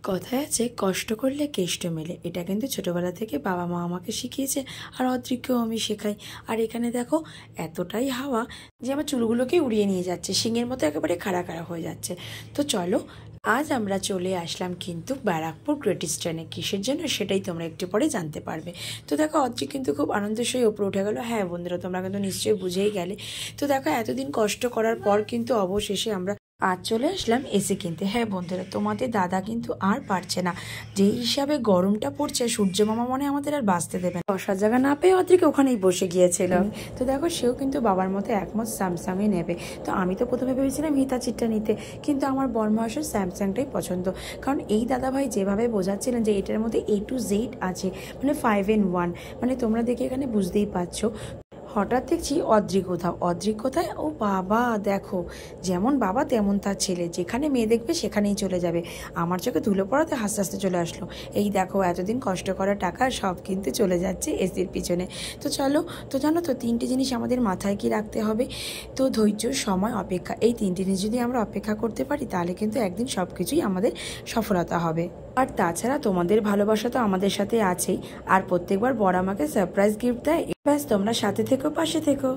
কথায় আছে কষ্ট করলে কেষ্ট মেলে। এটা কিন্তু ছোটবেলা থেকে বাবা মা আমাকে শিখিয়েছে, আর অদ্রিককেও আমি শেখাই। আর এখানে দেখো এতটাই হাওয়া যে আমার চুলগুলোকে উড়িয়ে নিয়ে যাচ্ছে, শিঙের মতো একেবারে খাড়া খাড়া হয়ে যাচ্ছে। তো চলো, আজ আমরা চলে আসলাম কিন্তু ব্যারাকপুর গ্রেট ইস্টার্নে। কিসের জন্য সেটাই তোমরা একটু পরে জানতে পারবে। তো দেখো অদ্রিক কিন্তু খুব আনন্দের সঙ্গে উপরে উঠে গেলো। হ্যাঁ বন্ধুরা, তোমরা কিন্তু নিশ্চয়ই বুঝেই গেলে। তো দেখো এতদিন কষ্ট করার পর কিন্তু অবশেষে আমরা আজ চলে আসলাম এসি কিনতে। হ্যাঁ বন্ধুরা, তোমাদের দাদা কিন্তু আর পারছে না। যেই হিসাবে গরমটা পড়ছে, সূর্য মামা মনে আমাদের আর বাঁচতে দেবে না। বসার জায়গা না পেয়ে অদ্রিক ওখানেই বসে গিয়েছিল। তো দেখো সেও কিন্তু বাবার মতো একমত স্যামসাংই নেবে। তো আমি তো প্রথমে ভেবেছিলাম হিতাচিটা নিতে, কিন্তু আমার বরমহাশয়ের স্যামসাংটাই পছন্দ। কারণ এই দাদাভাই যেভাবে বোঝাচ্ছিলেন যে এটার মধ্যে A to Z আছে, মানে 5 in 1, মানে তোমরা দেখে এখানে বুঝতেই পারছো। হঠাৎ দেখছি অদ্রিক কোথায়, ও বাবা দেখো, যেমন বাবা তেমন তার ছেলে, যেখানে মেয়ে দেখবে সেখানেই চলে যাবে। আমার চোখে ধুলো পড়াতে হাসতে হাসতে চলে আসলো। এই দেখো এতদিন কষ্ট করা টাকা সব কিন্তু চলে যাচ্ছে এসির পিছনে। তো চলো, তো জানো তো 3টে জিনিস আমাদের মাথায় কি রাখতে হবে? তো ধৈর্য, সময়, অপেক্ষা। এই 3টে জিনিস যদি আমরা অপেক্ষা করতে পারি তাহলে কিন্তু একদিন সব কিছুই আমাদের সফলতা হবে। আর তাছাড়া তোমাদের ভালোবাসা তো আমাদের সাথে আছেই, আর প্রত্যেকবার বড় আমাকে সারপ্রাইজ গিফট দেয়। ব্যাস তোমরা সাথে থেকো, পাশে থেকো।